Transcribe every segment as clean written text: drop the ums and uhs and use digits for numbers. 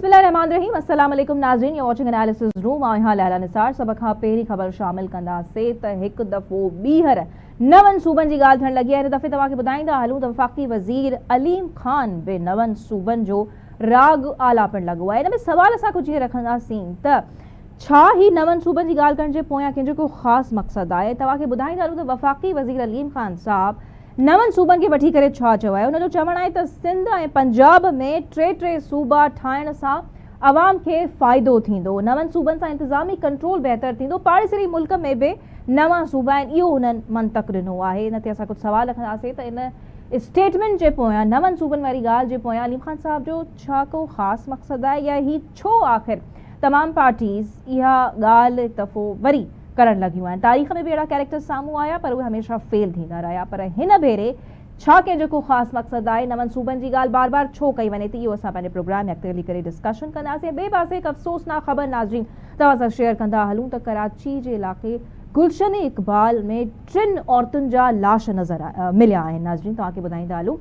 बिस्मिल्लाहिर्रहमानिर्रहीम। अस्सलाम वालेकुम नाज़रीन, यू वाचिंग एनालिसिस रूम। ऐं यहाँ लैला निसार सभ खां पहिरीं ख़बर शामिल कंदासीं त हिकु दफ़ो ॿीहर नवनि सूबनि जी ॻाल्हि थियण लॻी आहे। हिन दफ़े तव्हांखे ॿुधाईंदा हलूं त वफ़ाक़ी वज़ीर अलीम ख़ान बि नवनि सूबनि जो राग आलापण लॻो आहे। हिन में सवाल असां कुझु इहे रखंदासीं त छा ही नवनि सूबनि जी ॻाल्हि करण जे पोयां कंहिंजो को ख़ासि मक़सदु आहे। तव्हांखे ॿुधाईंदा हलूं त वफ़ाक़ी वज़ीर अलीम ख़ान साहब नवनि सूबनि खे वठी करे छा चयो आहे। हुनजो चवणु आहे त सिंध ऐं पंजाब में टे सूबा ठाहिण सां अवाम खे फ़ाइदो थींदो, नवनि सूबनि सां इंतिज़ामी कंट्रोल बहितर थींदो, पाड़ेसरी मुल्क में बि नवां सूबा आहिनि, इहो हुननि मंतक़ ॾिनो आहे। इन ते असां कुझु सवाल रखंदासीं त इन स्टेटमेंट जे पोयां नवनि सूबनि वारी ॻाल्हि जे पोयां अलीम ख़ान साहब जो छा को ख़ासि मक़सदु आहे या ही छो आख़िर तमामु पार्टीज़ इहा ॻाल्हि दफ़ो वरी करण लॻियूं आहिनि। तारीख़ में बि अहिड़ा कैरेक्टर्स साम्हूं आया पर उहे हमेशह फेल थींदा रहिया, पर हिन भेरे छा कंहिंजो को ख़ासि मक़सदु आहे, नवनि सूबनि जी ॻाल्हि बार बार छो कई वञे थी, इहो असां पंहिंजे प्रोग्राम में अॻिते हली करे डिस्कशन कंदासीं। ॿिए पासे हिकु अफ़सोसनाक ख़बर नाज़रीन तव्हां सां शेयर कंदा हलूं त कराची जे इलाइक़े गुलशन इक़बाल में 3 औरतुनि जा लाश नज़र मिलिया आहिनि। नाज़रीन तव्हांखे ॿुधाईंदा हलूं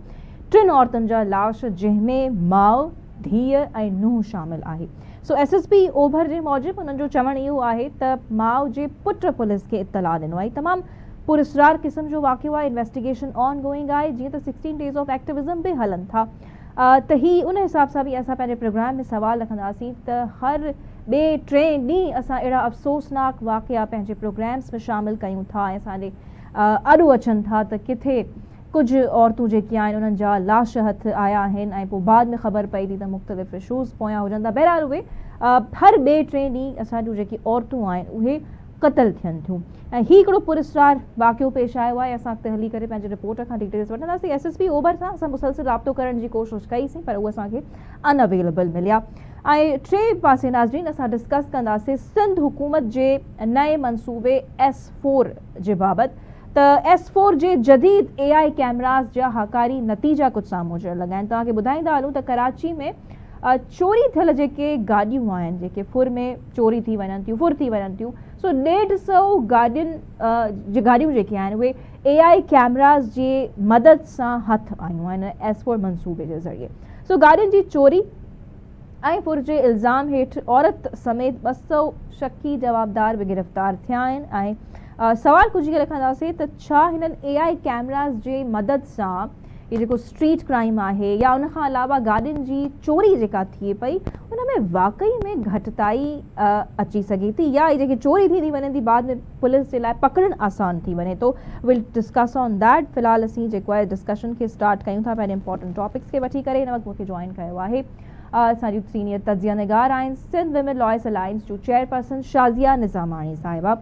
3 औरतुनि जा लाश, जंहिंमें माउ, धीअ ऐं नुंहुं शामिल आहे। सो SSP ओभर जे मूजिबि हुननि जो चवणु इहो आहे त माउ जे पुट पुलिस खे इतला ॾिनो आहे। तमामु पुरस्रार क़िस्म जो वाक़ियो आहे, इन्वेस्टिगेशन ऑन गोइंग आहे, जीअं त 16 डेज़ ऑफ एक्टिविज़म बि हलनि था। त ही उन हिसाब सां बि असां पंहिंजे प्रोग्राम में सवाल रखंदासीं त हर ॿिए टे ॾींहुं असां अहिड़ा अफ़सोसनाक वाक़िया पंहिंजे प्रोग्राम्स में शामिल कयूं था ऐं असांजे अॾु अचनि था त किथे कुझु औरतूं जेकी आहिनि उन्हनि जा लाश हथ आया आहिनि ऐं पोइ बाद में ख़बर पई थी त मुख़्तलिफ़ इशूज़ पोयां हुजनि था। बहरहाल उहे हर ॿिए टे ॾींहुं असां जूं जेकी औरतूं आहिनि उहे क़तल थियनि थियूं ऐं ही हिकिड़ो पुरस्रार वाक़ियो पेश आयो आहे। असां अॻिते हली करे पंहिंजे रिपोर्टर खां डिटेल्स वठंदासीं। SSP ओभर सां असां मुसलसिल राब्तो करण जी कोशिशि कईसीं पर उहे असांखे अनअवेलेबल मिलिया। ऐं टे पासे नाज़रीन असां डिस्कस कंदासीं सिंध हुकूमत जे नए मनसूबे S4 जे बाबति। त S4 जे जदीद AI कैमराज़ जा हकारी नतीजा कुझु साम्हूं अचण लॻा आहिनि। तव्हांखे ॿुधाईंदा हलूं त कराची में चोरी थियल जेके गाॾियूं आहिनि, जेके फुर में चोरी थी वञनि थियूं, फुर थी वञनि थियूं, सो 150 गाॾियूं जेके आहिनि उहे AI कैमराज़ जे मदद सां हथ आयूं आहिनि S4 मनसूबे जे ज़रिए। सो गाॾियुनि जी चोरी ऐं फुर जे इल्ज़ाम हेठि औरत समेत 200 शकी जवाबदार बि गिरफ़्तार थिया आहिनि। ऐं सवाल कुझु इहे रखंदासीं त छा हिननि AI कैमराज़ जे मदद सां ये जेको स्ट्रीट क्राइम आहे या उन खां अलावा गाॾियुनि जी चोरी जेका थिए पई उन में वाक़ई में घटिताई अची सघे थी या जेकी चोरी थींदी वञे थी बाद में पुलिस जे लाइ पकड़णु आसान थी वञे थो। विल डिस्कस ऑन दैट। फ़िलहाल असीं जेको आहे डिस्कशन खे स्टार्ट कयूं था पंहिंजे इंपॉर्टेंट टॉपिक्स खे वठी करे। हिन वक़्तु मूंखे जॉइन कयो आहे असांजी सीनियर तजिया निगार आहिनि सिंध विमेन लॉयर्स अलायंस जो चेयरपर्सन शाज़िया निज़ामाणी साहिबा।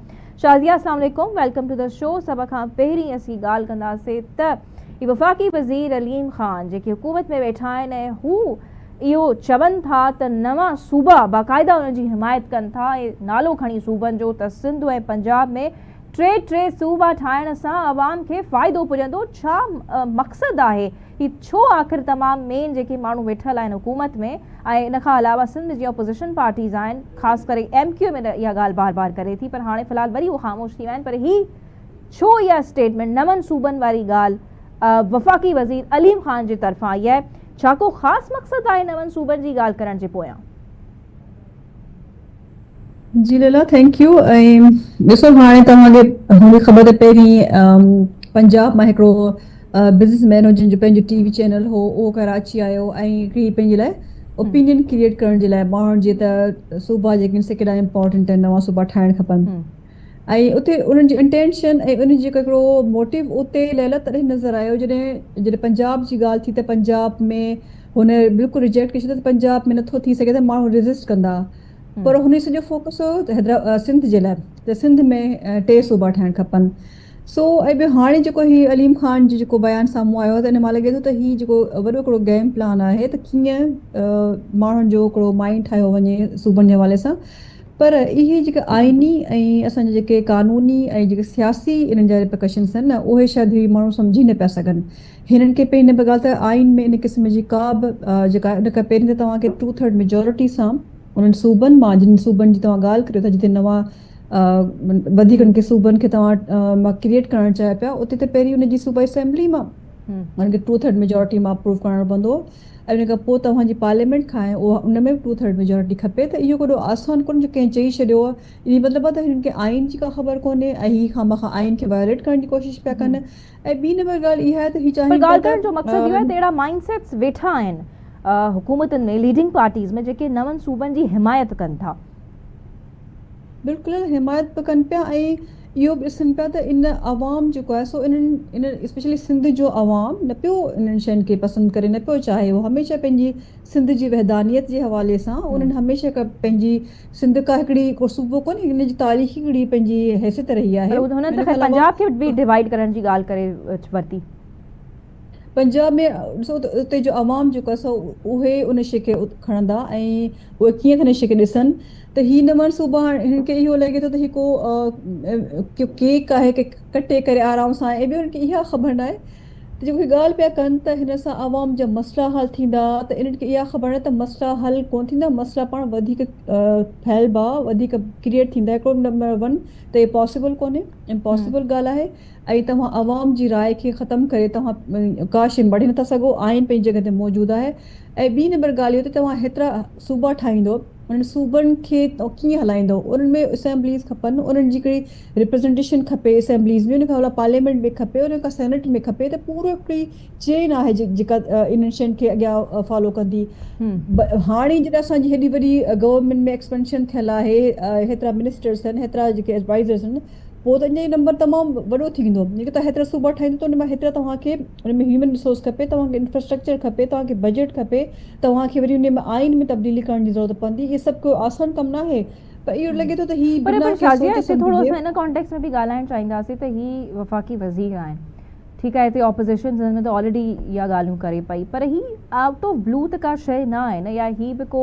शाज़िया अस्सलाम वालेकुम, वेलकम टू द शो। सभ खां पहिरीं असीं ॻाल्हि कंदासीं त वफ़ाक़ी वज़ीर अलीम ख़ान जेके हुकूमत में वेठा आहिनि ऐं हू इहो चवनि था त नवां सूबा बाक़ाइदा उन जी हिमायत कनि था ऐं नालो खणी सूबनि जो त सिंध ऐं पंजाब में टे सूबा ठाहिण सां अवाम खे फ़ाइदो पुॼंदो। छा मक़सदु आहे ही, छो आख़िर तमामु मेन जेके माण्हू वेठल आहिनि हुकूमत में ऐं इन खां अलावा सिंध में जीअं अपोज़िशन पार्टीज़ आहिनि, ख़ासि करे MQ में इहा ॻाल्हि बार बार करे थी पर हाणे फ़िलहाल वरी उहो ख़ामोश थी विया आहिनि, पर ही छो इहा स्टेटमेंट नवनि सूबनि वारी ॻाल्हि वफ़ाक़ी वज़ीर अलीम ख़ान जे तरफ़ां आई आहे? छा को ख़ासि मक़सदु आहे नवनि सूबनि जी ॻाल्हि करण जे पोयां? जी लैला, थैंक यू। ऐं ॾिसो हाणे तव्हांखे ख़बर त पहिरीं पंजाब मां हिकिड़ो बिज़नेसमैन हो जंहिंजो पंहिंजो TV चैनल हो, उहो कराची आयो ऐं हिकिड़ी पंहिंजे लाइ ओपिनियन क्रिएट करण जे लाइ माण्हुनि जे त सूबा जेके से केॾा इम्पॉर्टेंट आहिनि, नवां सूबा ठाहिणु खपनि ऐं उते उन्हनि जी इंटेंशन ऐं उन जेको हिकिड़ो मोटिव उते लैला तॾहिं नज़र आयो जॾहिं पंजाब जी ॻाल्हि थी त पंजाब में हुन बिल्कुलु रिजेक्ट करे छॾियो त पंजाब में नथो थी सघे त माण्हू रेज़िस्ट कंदा, पर हुन सॼो फोकस हो त सिंध जे लाइ त सिंध में 3 सूबा ठाहिणु खपनि। सो ऐं ॿियो हाणे जेको हीउ अलीम ख़ान जो जेको बयानु साम्हूं आयो आहे त इन मां लॻे थो त हीउ जेको वॾो हिकिड़ो गेम प्लान आहे त कीअं माण्हुनि जो हिकिड़ो माइंड ठाहियो वञे सूबनि जे हवाले सां। पर इहे जेके आइनी ऐं असांजे जेके क़ानूनी ऐं जेके सियासी इन्हनि जा रिपरकशन्स आहिनि न, उहे शायदि माण्हू सम्झी न पिया सघनि। हिननि खे पहिरीं हिन ॻाल्हि त आइन में इन क़िस्म जी का बि जेका उन खां पहिरीं त तव्हांखे 2/3 मेजोरिटी सां उन्हनि सूबनि मां जिन सूबनि जी तव्हां ॻाल्हि करियो था जिते नवां वधीक उनखे सूबनि खे तव्हां मां क्रिएट करणु चाहियो पिया, उते त पहिरीं उनजी सूबा असेंबली मां उन्हनि खे 2/3 मेजोरिटी मां अप्रूव करणो पवंदो ऐं उन खां पोइ तव्हांजी पार्लियामेंट खां आहे उहा उन में बि 2/3 मेजोरिटी खपे त इहो केॾो आसान कोन्हे जो कंहिं चई छॾियो आहे इन मतिलबु आहे त हिननि खे आइन जी का ख़बर कोन्हे ऐं हीअ खामखां आइन खे वायोलेट करण जी कोशिशि पिया कनि ऐं ॿी नंबर ॻाल्हि इहा आहे त हीअ पर चाहिनि ॻाल्हि पिया करण जो मक़सदु इहो आहे त अहिड़ा माइंडसेट्स वेठा आहिनि हुकूमतुनि में लीडिंग पार्टीज़ में जेके नवनि सूबनि जी हिमायत कनि था। बिल्कुलु हिमायत बि कनि पिया ऐं इहो बि ॾिसनि पिया त इन अवाम जेको आहे सो इन्हनि स्पेशली सिंध जो अवाम न पियो इन्हनि शयुनि खे पसंदि करे न पियो चाहे उहो हमेशह पंहिंजी सिंध जी वहदानियत जे हवाले सां उन्हनि हमेशह पंहिंजी सिंध का हिकिड़ी को सूबो कोन्हे हिन जी तारीख़ी हिकिड़ी पंहिंजी हैसियत रही आहे। हुननि त ख़ैर पंजाब खे बि डिवाइड करण जी ॻाल्हि करे वरिती। पंजाब में ॾिसो त उते जो अवाम जेको आहे सो उहे उन शइ खे खणंदा ऐं उहे कीअं हिन शइ खे ॾिसनि त हीअ न मनसूबा हिननि खे इहो लॻे थो त हीअ को केक आहे की कटे करे आराम सां ऐं ॿियो हिननि खे इहा ख़बर न आहे त जेको हीअ ॻाल्हि पिया कनि त हिन सां अवाम जा मसइला हल थींदा त इन्हनि खे इहा ख़बर न त मसइला हल कोन थींदा मसइला पाण वधीक फैलबा वधीक क्रिएट थींदा हिकिड़ो नंबर 1 त इहे पॉसिबल कोन्हे इम्पॉसिबल ॻाल्हि आहे ऐं तव्हां अवाम जी राय खे ख़तमु करे तव्हां का शइ मढ़ी नथा सघो आइन पंहिंजी जॻह ते मौजूदु आहे ऐं ॿी नंबर ॻाल्हि इहो त तव्हां हेतिरा सूबा ठाहींदो उन्हनि सूबनि खे कीअं हलाईंदो उन्हनि में असेंबलीज़ खपनि उन्हनि जी हिकिड़ी रिप्रेज़ेंटेशन खपे असेंबलीज़ में उन खां अलावा पार्लियामेंट में खपे उन खां सेनेट में खपे त पूरो हिकिड़ी चेन आहे जेका इन्हनि शयुनि खे अॻियां फॉलो कंदी। हाणे जॾहिं असांजी हेॾी वॾी गवर्नमेंट में एक्सपेंशन थियल आहे हेतिरा मिनिस्टर्स आहिनि हेतिरा जेके एडवाइज़र्स आहिनि पोइ त अञा ई नंबर तमामु वॾो थी वेंदो जेके तव्हां हेतिरा सूबा ठाहींदो त उन मां हेतिरा तव्हांखे उन में ह्यूमन रिसोर्स खपे तव्हांखे इंफ्रास्ट्रक्चर खपे तव्हांखे बजट खपे तव्हांखे वरी उन में आइन में तब्दीली करण जी ज़रूरत पवंदी इहे सभु कोई आसान कमु न आहे पर इहो लॻे थो त हीअ पर शाज़िया हिते थोरो असां इन कॉन्टेक्स्ट में बि ॻाल्हाइणु चाहींदासीं त हीअ वफ़ाक़ी वज़ीर आहिनि ठीकु आहे हिते ऑपोज़िशन में त ऑलरेडी इहा ॻाल्हियूं करे पई पर हीअ आउट ऑफ ब्लू त का शइ न आहे न या हीअ बि को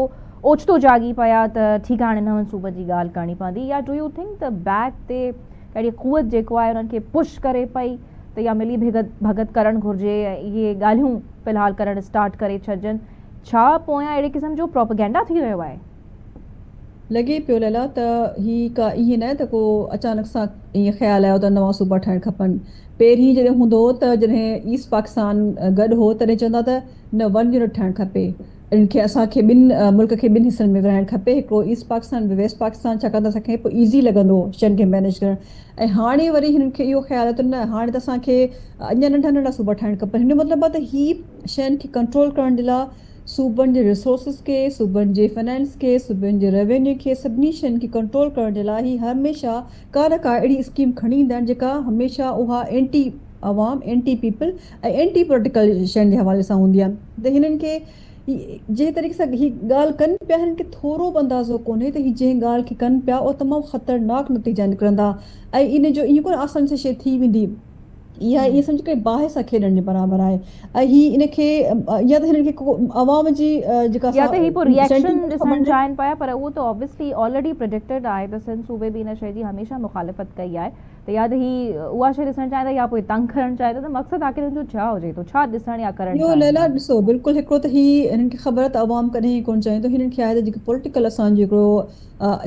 ओचितो जागी पिया त ठीकु आहे हाणे नवनि सूबनि जी ॻाल्हि करणी पवंदी या डू यू थिंक त बैक ते अहिड़ी क़ुवत जेको आहे उन्हनि खे पुश करे पई त या मिली भगत करणु घुरिजे ऐं इहे ॻाल्हियूं फ़िलहालु करणु स्टार्ट करे छॾजनि छा पोयां अहिड़े क़िस्म जो प्रोपेगेंडा थी रहियो आहे? लॻे पियो लैला त हीअ का ईअं न त को अचानक सां ईअं ख़्यालु आयो त नवां सूबा ठाहिणु खपनि पहिरीं जॾहिं हूंदो हो त जॾहिं ईस्ट पाकिस्तान गॾु हो तॾहिं चवंदा त न वन यूनिट ठाहिणु खपे इन्हनि खे असांखे मुल्क खे 2 हिसनि में विराइणु खपे हिकिड़ो ईस्ट पाकिस्तान वेस्ट पाकिस्तान छाकाणि त असांखे पोइ ईज़ी लॻंदो शयुनि खे मैनेज करणु ऐं हाणे वरी हिननि खे इहो ख़्यालु आहे त न हाणे त असांखे अञा नंढा नंढा सूबा ठाहिणु खपनि हिन जो मतिलबु आहे त हीअ शयुनि खे कंट्रोल करण जे लाइ सूबनि जे रिसोर्सिस खे सूबनि जे फाइनेंस खे सूबनि जे रेवेन्यू खे सभिनी शयुनि खे कंट्रोल करण जे लाइ ही हमेशह का न का अहिड़ी स्कीम खणी ईंदा आहिनि जेका हमेशह उहा एंटी अवाम एंटी पीपल ऐं एंटी पॉलिटिकल शयुनि जे हवाले सां हूंदी आहे त हिननि खे जंहिं तरीक़े सां हीअ ॻाल्हि कनि पिया हिननि खे थोरो बि अंदाज़ो कोन्हे त हीअ जंहिं ॻाल्हि खे कनि पिया उहो तमामु ख़तरनाक नतीजा निकिरंदा ऐं इन जो ईअं कोन्हे आसानी सां शइ थी वेंदी इहा ईअं सम्झ करे बाहि सां खेॾण जे बराबरि आहे ऐं हीअ इनखे या त हिननि खे अवाम जी जेका या त ही पोइ रिएक्शन ॾिसणु चाहिनि पिया पर उहो त ऑब्वियसली ऑलरेडी प्रिडिक्टेड आहे त सिंध सूबे बि इन शइ जी हमेशह मुखालिफ़त कई आहे त या त ही उहा शइ ॾिसणु चाहींदा या पोइ तंग करणु चाहींदा त मक़सदु आख़िर हुनजो छा हुजे थो छा ॾिसणु या करणु इहो लैला ॾिसो बिल्कुलु हिकिड़ो त हीअ हिननि खे ख़बर आहे त अवाम कॾहिं कोन चाहींदो हिननि खे आहे त जेको पॉलिटिकल असांजो हिकिड़ो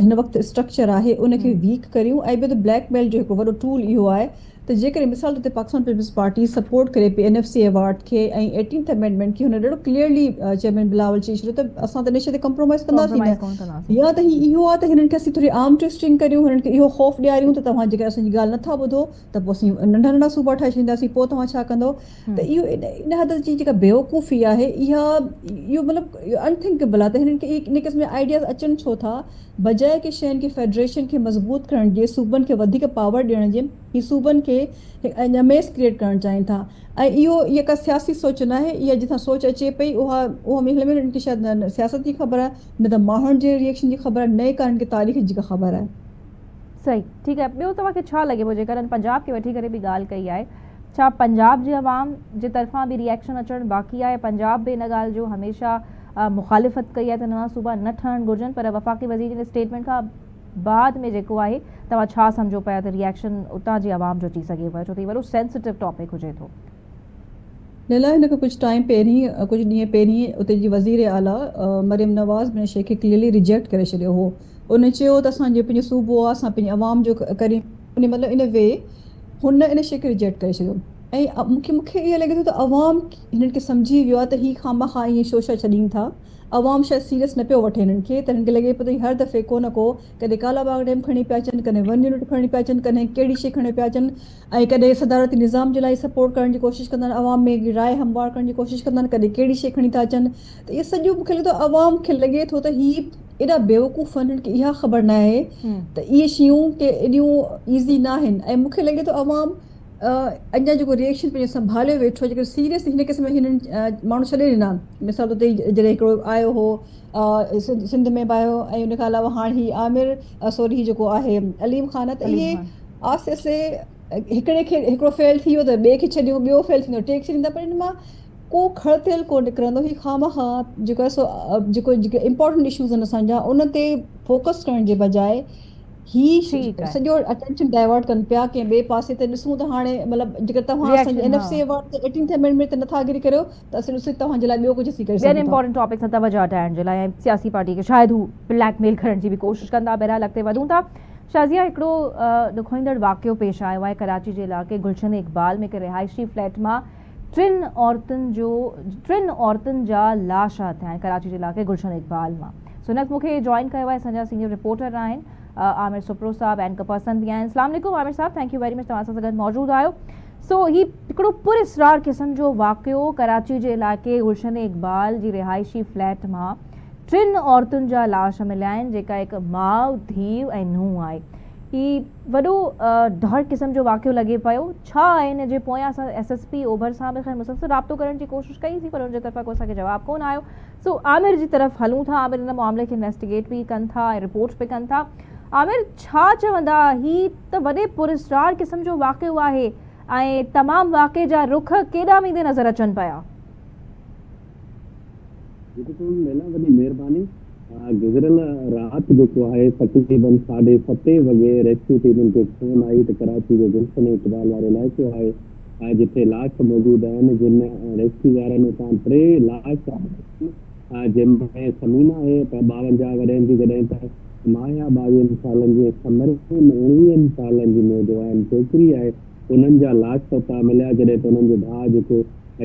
हिन वक़्तु स्ट्रक्चर आहे उनखे वीक करियूं ऐं ॿियो त ब्लैकमेल जो हिकिड़ो वॾो टूल इहो आहे त जेकॾहिं मिसाल तौर ते पाकिस्तान पीपल्स पार्टी सपोर्ट करे पई NFC अवार्ड खे ऐं 18th अमेंडमेंट खे हुन ॾाढो क्लियरली चेयरमैन बिलावल चई छॾियो त असां त इन शइ ते कॉम्प्रोमाइज़ कंदासीं न या त इहो आहे त हिननि खे असीं थोरी आर्म ट्विस्टिंग करियूं हिननि खे इहो ख़ौफ़ ॾियारियूं त तव्हां जेकर असांजी ॻाल्हि नथा ॿुधो त पोइ असीं नंढा नंढा सूबा ठाहे छॾींदासीं पोइ तव्हां छा कंदो त इहो इन हद जी जेका बेवकूफ़ी आहे इहा इहो मतिलबु अनथिंकेबल आहे त हिननि खे इन क़िस्म जा आइडियाज़ अचनि छो था बजाए की शयुनि खे फेडरेशन खे मज़बूत करण जे सूबनि खे वधीक पावर ॾियण जे ही सूबनि खे अञा मेस क्रिएट करणु चाहिनि था ऐं इहा का सियासी सोच न आहे इहा जिथां सोच अचे पई उहा महिल में हिननि खे शायदि न सियासत जी ख़बर आहे न त माण्हुनि जे रिएक्शन जी ख़बर आहे न का हिननि खे तारीख़ जी का ख़बर आहे। सही ठीकु आहे ॿियो तव्हांखे छा लॻे पियो जेकर पंजाब खे वठी करे बि ॻाल्हि कई आहे छा पंजाब जे अवाम जे तरफ़ां बि रिएक्शन अचणु बाक़ी आहे पंजाब बि इन ॻाल्हि जो हमेशह मुखालिफ़त कई आहे त नवां सूबा न ठहणु घुरिजनि पर वफ़ाक़ी वज़ीर जे स्टेटमेंट खां बाद में जेको आहे तव्हां छा सम्झो पिया त रिएक्शन उतां जे अवाम जो अची सघे पियो छो त वॾो सेंसिटिव टॉपिक हुजे थो? लैला हिन खां कुझु टाइम पहिरीं कुझु ॾींहं पहिरीं उते जी वज़ीर आला मरियम नवाज़ हिन शइ खे क्लियरली रिजेक्ट करे छॾियो हो उन चयो त असांजो पंहिंजो सूबो आहे असां पंहिंजे अवाम जो करे उन मतिलबु इन वे हुन इन शइ खे रिजेक्ट करे छॾियो ऐं मूंखे ईअं लॻे थो त अवाम हिननि खे सम्झी वियो आहे त ही खामखा ईअं शो शा छॾीनि था। अवाम शायदि सीरियस न पियो वठे हिननि खे, त हिननि खे लॻे पियो त हर दफ़े को न को कॾहिं कालाबाग डैम खणी पिया अचनि, कॾहिं 1 यूनिट खणी पिया अचनि, कॾहिं कहिड़ी शइ खणी पिया अचनि, ऐं कॾहिं सदारती निज़ाम जे लाइ सपोर्ट करण जी कोशिशि कंदा आहिनि, अवाम में राय हमवार करण जी कोशिशि कंदा आहिनि, कॾहिं कहिड़ी शइ खणी था अचनि। त इहे सॼो मूंखे लॻे थो अवाम खे लॻे थो त ही एॾा बेवकूफ़ आहिनि, हिननि खे इहा ख़बर न आहे त इहे शयूं के एॾियूं ईज़ी न आहिनि। ऐं मूंखे लॻे थो अवाम अञा जेको रिएक्शन पंहिंजो संभाले वेठो, जेको सीरियस हिन क़िस्म हिननि माण्हू छॾे ॾिना। मिसाल तौर ते जॾहिं हिकिड़ो आयो हो सिंध में बि आयो, ऐं उन खां अलावा हाणे ही आमिर सॉरी ही जेको आहे अलीम ख़ान, त अलीम इहे ख़ान। आस्ते आस्ते हिकिड़े खे हिकिड़ो फेल थी वियो त ॿिए खे छॾियो, ॿियो फेल थींदो टे खे छॾींदा, पर हिन मां को खड़ियल कोन निकिरंदो। ही खामखा जेको आहे सो जेको जेके इम्पोर्टेंट इशूज़ आहिनि असांजा उन ते फोकस करण जे बजाय ही ठीकु आहे। सॼो अटेंशन डाइवर्ट कनि पिया कंहिं ॿिए पासे ते। ॾिसूं त हाणे मतिलबु जेकर तव्हां असांजे रिएक्शन, हाँ। NFC अवार्ड ते 18th अमेंडमेंट ते नथा एग्री करियो त असां ॾिसूं तव्हांजे लाइ ॿियो कुझु असीं करे ॿियनि सघूं था। इंपॉर्टेंट टॉपिक्स सां तवजो हटाइण जे लाइ ऐं सियासी पार्टी खे शायदि हू ब्लैकमेल करण जी बि कोशिशि कंदा। बहरहाल अॻिते वधूं था। शाज़िया, हिकिड़ो ॾुखोईंदड़ वाक़ियो पेश आयो आहे कराची जे इलाइक़े गुलशन इक़बाल में हिकु रिहाइशी फ्लैट मां टिनि औरतुनि जा लाश थिया आहिनि कराची जे इलाइक़े गुलशन इक़बाल मां। सो हिन मूंखे जॉइन कयो आहे असांजा सीनियर रिपोर्टर आहिनि आमिर सुप्रो साहब, एंकर पर्सन बि आहिनि। अस्सलाम वालेकुम आमिर साहब, थैंक यू वेरी मच तव्हां सां गॾु मौजूदु आहियो। सो ही हिकिड़ो पुरस्रार क़िस्म जो वाक़ियो कराची जे इलाइक़े गुलशन इक़बाल जी रिहाइशी फ्लैट मां टिनि औरतुनि जा लाश मिलिया आहिनि, जेका हिकु माउ, धीउ ऐं नुंहुं आहे। ही वॾो डर क़िस्म जो वाक़ियो लॻे पियो। छा आहे हिन जे पोयां असां SSP ओभर सां बि ख़ैर मुसलसिल राब्तो करण जी कोशिशि कईसीं, पर हुनजे तरफ़ां को असांखे जवाबु कोन आयो। सो आमिर जी तरफ़ हलूं था। आमिर हिन मामले खे इन्वेस्टिगेट बि कनि था ऐं रिपोर्ट्स बि कनि था। आमिर, छा चवंदा? ही त वॾे पुरस्रार क़िस्म जो वाक़ियो आहे ऐं तमामु वाक़े जा रुख केॾा वेंदे नज़र अचनि पिया। वॾी महिरबानी। गुज़िरियल राति जेको आहे तक़रीबन 7:30 वॻे रेस्क्यू टीमुनि खे फ़ोन आई त कराची जे गुलशन इक़बाल वारो इलाइक़ो आहे जिथे लाश मौजूदु आहिनि, जिन रेस्क्यू वारनि उतां 3 लाश आहिनि, जंहिंमें समीना आहे 52 वरनि जी, जॾहिं त माया 22 सालनि जी, समर 19 सालनि जी नौजवान छोकिरी आहे। उन्हनि जा लाश उतां मिलिया, जॾहिं त उन्हनि जो भाउ जेको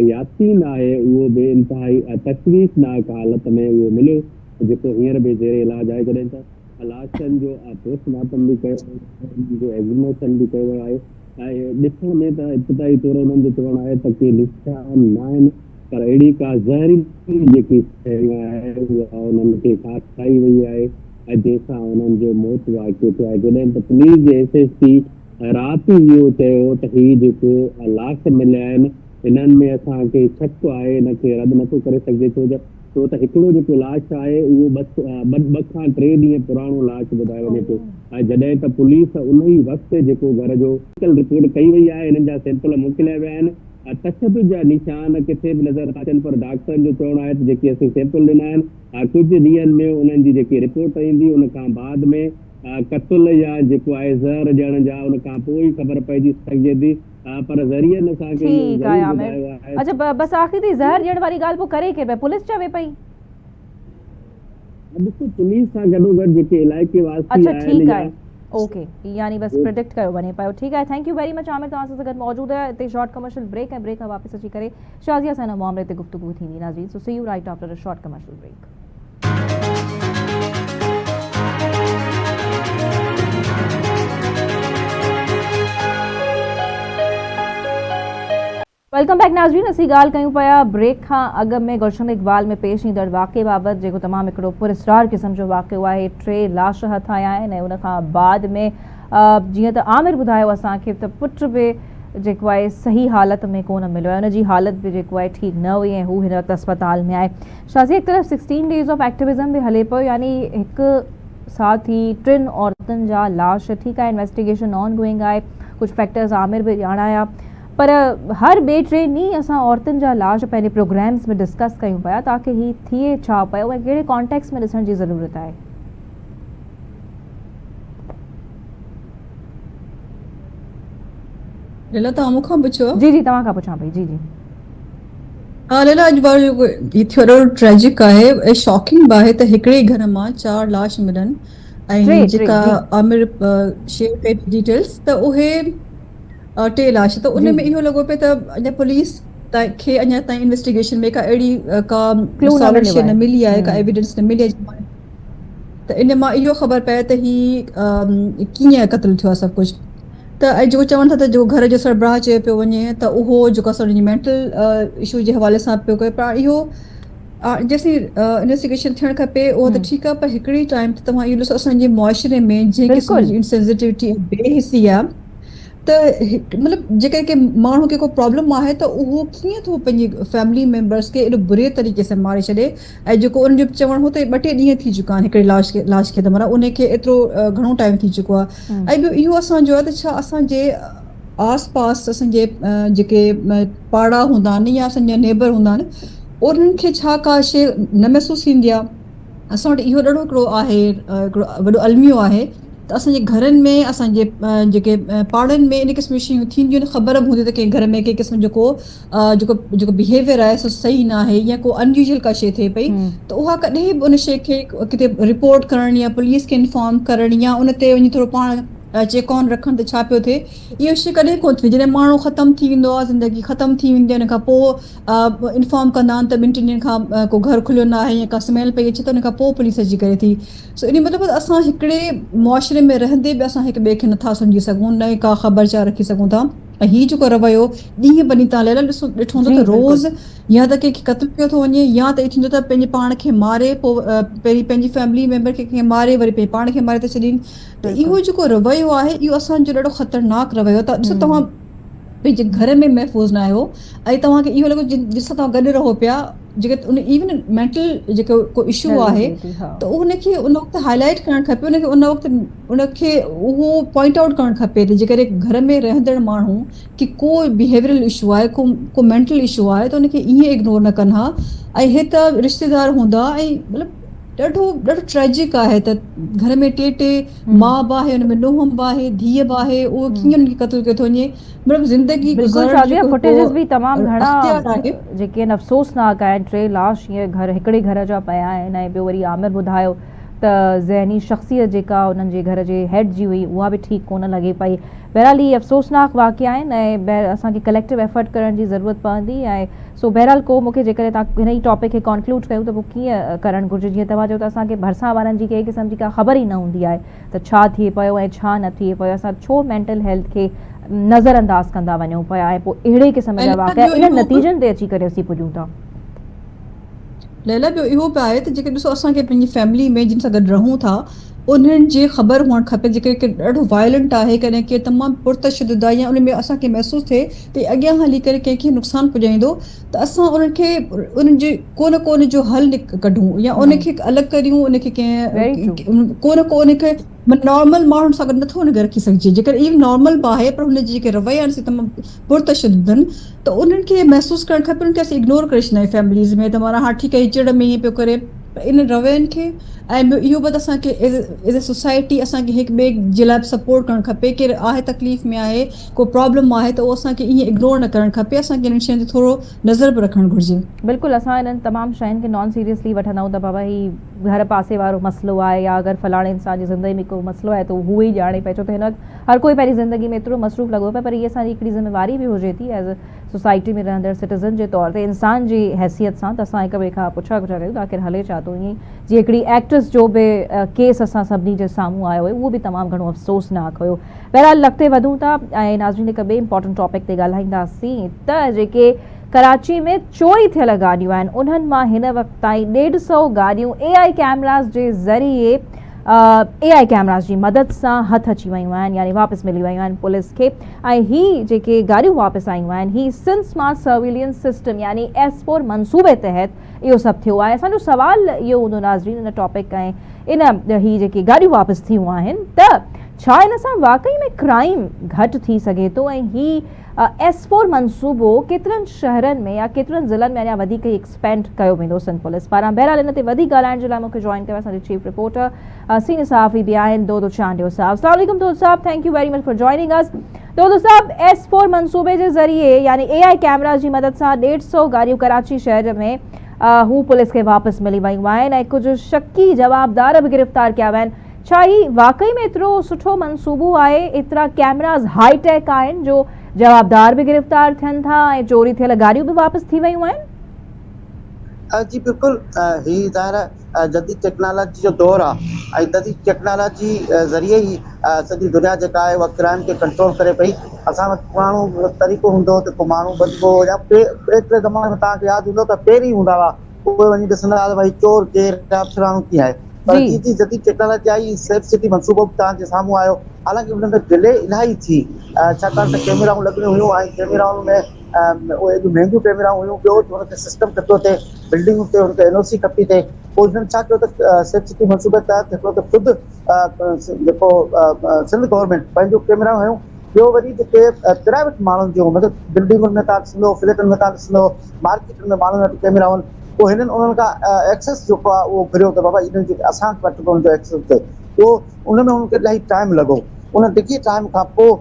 यासीन आहे उहो बि इंतिहाई तशवीशनाक हालत में उहो मिलियो, जेको हींअर बि ज़ेरे इलाज आहे। जॾहिं त लाशनि जो पोस्टमार्टम बि कयो, जो एग्ज़िमेशन बि कयो वियो आहे। ऐं ॾिसण में त इब्तिदाई तौरु उन्हनि जो चवणु आहे त के निशान न आहिनि, पर अहिड़ी का ज़हरीली जेकी शइ आहे उहा उन्हनि खे खाई वई आहे ऐं जंहिंसां उन्हनि जो मौत वाक़ियो थियो आहे। जॾहिं त पुलिस जे SSP राति इहो चयो त ही जेको लाश मिलिया आहिनि इन्हनि में असांखे शक आहे, हिनखे रद्द नथो करे सघिजे, छो त हिकिड़ो जेको लाश आहे उहो 2 खां 3 ॾींहं पुराणो लाश ॿुधायो वञे थो। ऐं जॾहिं त पुलिस उन ई वक़्तु जेको घर जो रिपोर्ट कई वई आहे, हिननि जा सैंपल मोकिलिया विया आहिनि, तशदुद जा निशान किथे बि नज़र अचनि, पर डॉक्टरनि जो चवणु आहे त जेके असीं सैंपल ॾिना आहिनि कुझु ॾींहंनि में उन्हनि जी जेकी रिपोर्ट ईंदी उन खां बाद में क़त्ल या जेको आहे ज़हर ॾियण जा उन खां पोइ ई ख़बर पइजी सघिजे थी, पर ज़रियनि असांखे ठीकु आहे आमिर। अच्छा, बस आख़िरी थी ज़हर ॾियण वारी ॻाल्हि पोइ करे केरु पुलिस चवे पई? ॾिसो, पुलिस सां गॾोगॾु जेके इलाइक़े वासी अच्छा, आहिनि। ठीकु आहे, ओके, यानी बस प्रिडिक्ट कयो वञे पियो। ठीकु आहे, thank you very much Aamir, तव्हां सां गॾु मौजूदु आहे। हिते शॉर्ट कमर्शियल ब्रेक ऐं ब्रेक खां वापसि अची करे शाज़िया सां हिन मामले ते गुफ़्तगू थींदी नाज़रीन। So see you right after a short commercial break. Welcome back नाज़रीन। असीं ॻाल्हि कयूं पिया ब्रेक खां अॻु में गुलशन इक़बाल में पेश ईंदड़ वाक़े बाबति, जेको तमामु हिकिड़ो पुरस्रार क़िस्म जो वाक़ियो आहे। 3 लाश हथु आया आहिनि ऐं उन खां बाद में जीअं त आमिर ॿुधायो असांखे त पुटु बि जेको आहे सही हालत में कोन मिलियो आहे, हुनजी हालत बि जेको आहे ठीकु न हुई ऐं हू हिन वक़्तु अस्पताल में आहे। शाज़ी, हिकु तरफ़ 16 डेज़ ऑफ एक्टिविज़म बि हले पियो, यानी हिकु साथ ई 3 औरतुनि जा लाश। ठीकु आहे, इन्वेस्टिगेशन ऑन गोइंग आहे, कुझु फैक्टर्स आमिर बि ॼाणाया, पर हर ॿिए 3 ॾींहं असां औरतुनि जा लाश पंहिंजे प्रोग्राम्स में डिस्कस कयूं पिया ताकि ही थिए छा पियो ऐं कहिड़े कॉन्टेक्स्ट में ॾिसण जी ज़रूरत आहे। लीला, तव्हां मूंखां पुछो? जी जी, तव्हां खां पुछां पई। जी जी, हाँ लीला, अॼु वारो जेको ई थियो ॾाढो ट्रेजिक आहे ऐं शॉकिंग बि आहे त हिकिड़े ई घर मां 4 लाश मिलनि ऐं जेका आमिर शेयर कई डिटेल्स त उहे टे लाश त उन में इहो लॻो पियो त अञा पुलिस खे अञा ताईं इन्वेस्टिगेशन में का अहिड़ी का Clue न सॉलिड मिलियो शइ आहे। न मिली आहे का एविडेंस न मिली आहे त इन मां इहो ख़बर पए त ही कीअं क़त्ल थियो आहे सभु कुझु त जेको चवनि था त जो घर जो सरबराह चयो पियो वञे त उहो जेको असांजी मेंटल इशू जे हवाले सां पियो करे पर इहो जेसीं इन्वेस्टिगेशन थियणु खपे उहो त ठीकु आहे पर हिकिड़ी टाइम ते तव्हां इहो ॾिसो असांजे मुआशिरे में जंहिं क़िस्म बिल्कुलु। जी इनसेंसिटिविटी बेहिसी आहे त मतिलबु जेकर के माण्हू खे को प्रॉब्लम आहे त उहो कीअं थो पंहिंजी फैमिली मेंबर्स खे एॾो बुरे तरीक़े सां मारे छॾे ऐं जेको उनजो चवणु हो त 2-3 ॾींहं थी चुका आहिनि हिकिड़े लाश खे त माना उनखे एतिरो घणो टाइम थी चुको आहे ऐं ॿियो इहो असांजो आहे त छा असांजे आस पास असांजे जेके पाड़ा हूंदा आहिनि या असांजा नेबर हूंदा आहिनि उन्हनि खे छा का शइ न महसूसु थींदी आहे असां वटि इहो ॾाढो हिकिड़ो आहे हिकिड़ो वॾो अलमियो आहे त असांजे घरनि में असांजे जेके पाड़नि में इन क़िस्म जी शयूं थींदियूं आहिनि ख़बर बि हूंदी त कंहिं घर में कंहिं क़िस्म जो जेको बिहेवियर आहे सो सही न आहे या को अनयूजुअल का शइ थिए पई त उहा कॾहिं बि उन शइ खे किथे रिपोर्ट करणु या पुलिस खे इंफॉर्म करणु या उन ते वञी थोरो पाण चेक ऑन रखनि त छा पियो थिए इहो शइ कॾहिं कोन थी जॾहिं माण्हू ख़तमु थी वेंदो आहे ज़िंदगी ख़तमु थी वेंदी आहे उन खां पोइ इंफॉर्म कंदा आहिनि त 2-3 ॾींहंनि खां को घर खुलियो न आहे या का स्मेल पई अचे त उन खां पोइ पुलिस अची करे थी सो इन मतिलबु असां हिकिड़े मुआशिरे में रहंदे बि असां हिक ॿिए खे नथा सम्झी सघूं न का ख़बरचार रखी सघूं था ऐं हीअ जेको रवैयो ॾींहं बनी तव्हां लैला ॾिठो हूंदो त रोज़ या त कंहिंखे क़त्ल कयो थो वञे या त थींदो त पंहिंजे पाण खे मारे पोइ पहिरीं पंहिंजी फैमिली मेंबर खे कंहिं मारे वरी पंहिंजे पाण खे मारे था छॾीनि त इहो जेको रवैयो आहे इहो असांजो ॾाढो ख़तरनाक रवैयो त ॾिसो तव्हां पंहिंजे घर में महफ़ूज़ न आहियो ऐं तव्हांखे इहो लॻो जंहिंसां तव्हां गॾु रहो पिया जेके उन इवन मेंटल जेको को इशू आहे त उनखे उन वक़्तु हाईलाइट करणु खपे उनखे उन वक़्तु उनखे उहो पॉइंट आउट करणु खपे त जेकर घर में रहंदड़ माण्हू की को बिहेवियरल इशू आहे को मेंटल इशू आहे त उनखे ईअं इग्नोर न कनि हा ऐं हे त रिश्तेदार हूंदा ऐं मतिलबु ॾाढो ट्रेजिक आहे त घर में टे माउ बि आहे हुन में नुंहुं बि आहे धीअ बि आहे उहो कीअं उनखे क़त्ल कयो थो वञे मतिलबु ज़िंदगी बिल्कुलु फुटेजेस बि तमामु घणा आहे जेके आहिनि अफ़सोसनाक आहिनि 3 लाश हीअं हिकिड़े घर जा पिया आहिनि ऐं ॿियो वरी आमिर ॿुधायो त ज़हनी शख़्सियत जेका उन्हनि जे घर जे हेड जी हुई उहा बि ठीकु कोन लॻे पई बहरहाल ही अफ़सोसनाक वाक़िया आहिनि ऐं असांखे कलेक्टिव एफर्ट करण जी ज़रूरत पवंदी ऐं सो बहरहाल को मूंखे जेकॾहिं तव्हां हिन ई टॉपिक खे कॉन्क्लूड कयूं त पोइ कीअं करणु घुरिजे जीअं तव्हां चयो त असांखे भरिसां वारनि जी कंहिं क़िस्म जी का ख़बर ई न हूंदी आहे त छा थिए पियो ऐं छा न थिए पियो असां छो मेंटल हेल्थ खे नज़रअंदाज़ कंदा वञूं पिया ऐं पोइ अहिड़े क़िस्म जा वाक़िया इन नतीजनि ते अची करे असीं पुॼूं था लैला ॿियो इहो बि आहे त जेके ॾिसो असांखे पंहिंजी फैमिली में जिन सां गॾु रहूं था उन्हनि जे ख़बर हुअणु खपे जेके ॾाढो वायलेंट आहे कॾहिं के तमामु पुरतशुदा या उन में असांखे महसूसु थिए त अॻियां हली करे कंहिंखे नुक़सानु पुॼाईंदो त असां उन्हनि खे उन्हनि जे को न जो हल कढूं या उनखे अलॻि करियूं उनखे कंहिं को न को उनखे नॉर्मल माण्हुनि सां गॾु नथो उनखे रखी सघिजे जेकर इवन नॉर्मल बि आहे पर हुनजे जेके रवैया आहिनि से तमामु पुरतशुद आहिनि त उन्हनि खे महसूसु करणु खपे उनखे असीं इग्नोर करे छॾंदा आहियूं फैमिलीज़ में त माना हा ठीकु आहे चिड़ में ईअं पियो करे इन रवैयनि खे ऐं ॿियो इहो बि त असांखे एज़ ए सोसाइटी असांखे हिक ॿिए जे लाइ सपोर्ट करणु खपे केरु आहे तकलीफ़ में आहे को प्रॉब्लम आहे त उहो असांखे ईअं इग्नोर न करणु खपे असांखे इन्हनि शयुनि ते थोरो नज़र बि रखणु घुरिजे बिल्कुलु असां इन्हनि तमामु शयुनि खे नॉन सीरियसली वठंदा आहियूं त बाबा ही घर पासे वारो मसइलो आहे या अगरि फलाणे इंसान जी ज़िंदगी में को मसइलो आहे त उहो ई ॼाणे पए छो त हिन वक़्तु हर कोई पंहिंजी ज़िंदगी में एतिरो मसरूफ़ लॻो पियो पर इहा असांजी हिकिड़ी ज़िम्मेवारी बि हुजे थी एज़ अ सोसाइटी में रहंदड़ सिटीज़न जे तौर ते इंसान जी हैसियत सां त असां हिक ॿिए खां पुछा कयूं त आख़िर हले छा थो ईअं जीअं हिकिड़ी एक्ट्रेस जो बि केस असां सभिनी जे साम्हूं आयो हुयो उहो बि तमामु घणो अफ़सोसनाक हुयो बहरहाल अॻिते वधूं था ऐं नाज़रीन हिक ॿिए इंपॉर्टेंट टॉपिक ते ॻाल्हाईंदासीं त जेके कराची में चोरी थियल गाॾियूं आहिनि उन्हनि मां हिन वक़्त ताईं 150 गाॾियूं AI कैमरास जे ज़रिए AI कैमरास जी मदद सां हथ अची वियूं आहिनि यानी वापसि मिली वियूं आहिनि पुलिस खे ऐं ही जेके गाॾियूं वापसि आयूं आहिनि ही सिंध स्मार्ट सर्विलियंस सिस्टम यानी S4 मंसूबे तहत इहो सभु थियो आहे असांजो सवाल इहो हूंदो नाज़रीन इन टॉपिक ऐं इन ही जेके गाॾियूं वापसि थियूं आहिनि त छा इन सां वाकई में क्राइम घटि थी सघे थो ऐं ही S4 मंसूबो केतिरनि शहरनि में या केतिरनि ज़िलनि में अञा वधीक ई एक्सपेंड कयो वेंदो सिंध पुलिस पारां बहरहाल इन ते वधीक ॻाल्हाइण जे लाइ मूंखे जॉइन कयो असांजे चीफ रिपोर्टर सीनियर सहाफ़ी बि आहिनि दोदो चांडियो साहब अस्सलाम वालेकुम दोदो साहब thank you very much for joining us Dodo Sahib S4 मंसूबे जे ज़रिए यानी AI कैमरा जी मदद सां 150 गाॾियूं कराची शहर में हू पुलिस खे वापसि मिली वियूं आहिनि ऐं कुझु शकी जवाबदार बि गिरफ़्तार कया विया आहिनि छा ही वाकई में एतिरो सुठो मंसूबो आहे एतिरा कैमरास हाईटेक आहिनि जो जवाबदार भी गिरफ़्तार थियनि था ऐं चोरी थियल गाॾियूं बि वापसि थी वियूं आहिनि। जी बिल्कुल, ही ज़ाहिर जदीद टेक्नोलॉजी जो दौर आहे ऐं जदीद टेक्नोलॉजी ज़रिए ही सॼी दुनिया जेका आहे उहा क्राइम खे कंट्रोल करे पई। असां वटि पुराणो तरीक़ो हूंदो त को माण्हू बचबो या ॿिए ज़माने में तव्हांखे यादि हूंदो त पहिरीं हूंदा हुआ, उहे वञी ॾिसंदा हुआ भई चोर केरु या फलाणो कीअं आहे। पर जी जी जदीद टेक्नोलॉजी आई, सेफ सिटी मंसूबो बि तव्हांजे साम्हूं आयो। हालांकि हुन में डिले इलाही थी, छाकाणि त कैमराऊं लॻियूं हुयूं ऐं कैमराउनि में उहे एॾियूं महांगियूं कैमराऊं हुयूं। ॿियो हुनखे सिस्टम खपियो थिए, बिल्डिंगुनि ते हुनखे NOC खपी थिए। पोइ हिननि छा कयो त सेफ सिटी मंसूबे तहत हिकिड़ो त ख़ुदि जेको सिंध गवर्नमेंट पंहिंजो कैमरा हुयूं। ॿियो वरी जेके प्राइवेट माण्हुनि जो मतिलबु बिल्डिंगुनि में तव्हां ॾिसंदो, फ्लैटनि में तव्हां ॾिसंदो, मार्केटनि में माण्हुनि वटि कैमरा आहिनि। पोइ हिननि उन्हनि खां एक्सेस जेको आहे उहो घुरियो त बाबा इन्हनि जो असां वटि हुनजो एक्सेस थिए। उहो उन में हुनखे इलाही टाइम लॻो। उन डिघी टाइम खां पोइ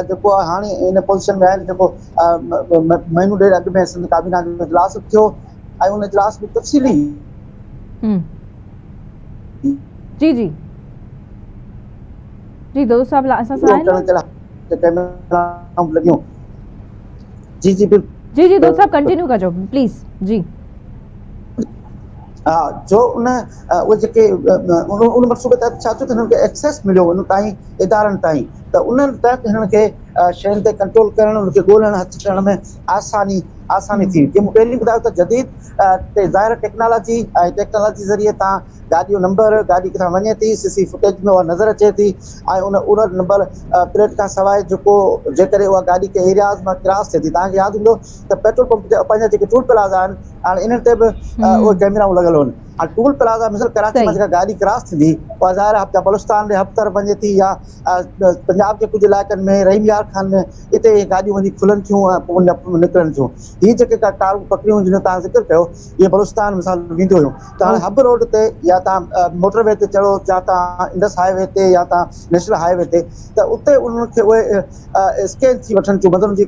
जेको आहे हाणे इन पोज़ीशन में आहिनि, जेको महीनो ॾेढ अॻु में सिंध काबीना जो इजलास थियो ऐं उन इजलास में तफ़सीली जी जी जी दोस्त साहब असां सां आहिनि। लॻियूं। जी जी जी जी दोस्त साहब कंटिन्यू कजो प्लीज़। जी हा, जो उहे जेके उन मंसूबे तहत छा थियो त हिननि खे एक्सेस मिलियो उन ताईं इदारनि ताईं, त उन्हनि तहत हिननि खे शयुनि ते कंट्रोल करणु, उनखे ॻोल्हण हथु करण में आसानी थी। जीअं मूं पहिरीं ॿुधायो त जदीद ज़ाहिर टेक्नोलॉजी ऐं टेक्नोलॉजी ज़रिए तव्हां गाॾी जो नंबर, गाॾी किथां वञे थी, CC फुटेज में उहा नज़र अचे थी ऐं उन नंबर प्लेट खां सवाइ जेकॾहिं उहा गाॾी के एरियाज़ मां क्रॉस थिए थी। तव्हांखे यादि हूंदो त पेट्रोल पंप ते पंहिंजा जेके टूल प्लाज़ा आहिनि, हाणे इन्हनि ते बि उहे कैमराऊं लॻल आहिनि। ऐं टूल प्लाज़ा मिसाल कराची में जेका गाॾी क्रॉस थींदी उहा ज़ाहिर हफ़्ता बलुस्तान ॾे हफ़्तर वञे थी, या पंजाब जे कुझु इलाइक़नि में रहीम यार खान में हिते गाॾियूं वञी खुलनि थियूं ऐं पोइ निकिरनि थियूं। हीअ जेके कारूं पकड़ियूं जिन तव्हां ज़िक्र कयो, इहे बलुस्तान मिसाल वेंदियूं हुयूं। त हाणे हब रोड ते या तव्हां मोटरवे ते चढ़ो, या तव्हां इंडस हाईवे ते, या तव्हां नेशनल हाईवे ते, त उते उन्हनि खे उहे स्कैन थी वठनि थियूं। मतिलबु उनजी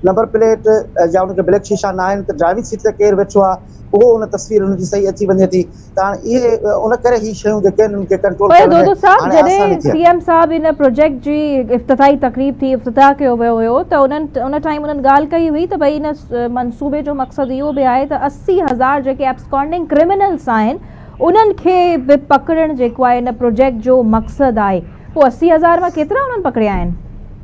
नंबर प्लेट या उनखे ब्लैक शीशा न आहिनि त ड्राइविंग सीट ते केरु वेठो आहे उहो उन तस्वीर हुनजी सही अची वञे थी। त हाणे इहे उन करे ही शयूं जेके आहिनि उनखे कंट्रोल करण में हाणे आसानी थी आहे। CM साहब इन प्रोजेक्ट जी इफ्तिताही तकरीब थी, इफ्तिताह कयो वियो हुयो, त उन टाइम उन्हनि ॻाल्हि कई हुई त भई इन मंसूबे जो मक़सदु इहो बि आहे त 80,000 जेके एब्सकॉन्डिंग क्रिमिनल्स आहिनि उन्हनि खे बि पकड़णु जेको आहे इन प्रोजेक्ट जो मक़सदु आहे। पोइ 80,000 मां केतिरा उन्हनि पकड़िया आहिनि,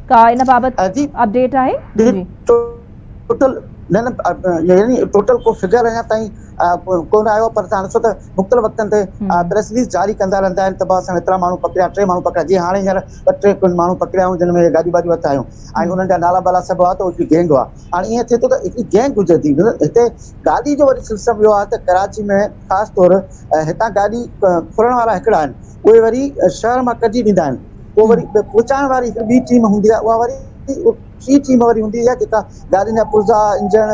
का इन बाबति अपडेट आहे? जी टोटल यानी टोटल को फिगर अञा ताईं कोन आयो, पर तव्हां ॾिसो त मुख़्तलिफ़ वक़्तनि ते प्रेस रिलीज़ जारी कंदा रहंदा आहिनि त असां एतिरा माण्हू पकड़िया, 3 माण्हू पकड़िया। जीअं हाणे हींअर 2-3 माण्हू पकड़िया आहियूं जिन में गाॾियूं वाॾियूं हथु आहियूं ऐं उन्हनि जा नाला बाला सभु आहे त हिकिड़ी गैंग आहे। हाणे ईअं थिए थो त हिकिड़ी गैंग गुज़रे थी। हिते गाॾी जो वरी सिलसिलो इहो आहे त कराची में ख़ासि तौर हितां गाॾी खुलण वारा हिकिड़ा आहिनि, उहे वरी शहर मां कढी ॾींदा आहिनि। पोइ वरी पहुचाइण वारी हिकिड़ी ॿी टीम हूंदी आहे, उहा वरी टी टीम वरी हूंदी आहे जेका गाॾियुनि जा पुर्जा, इंजन,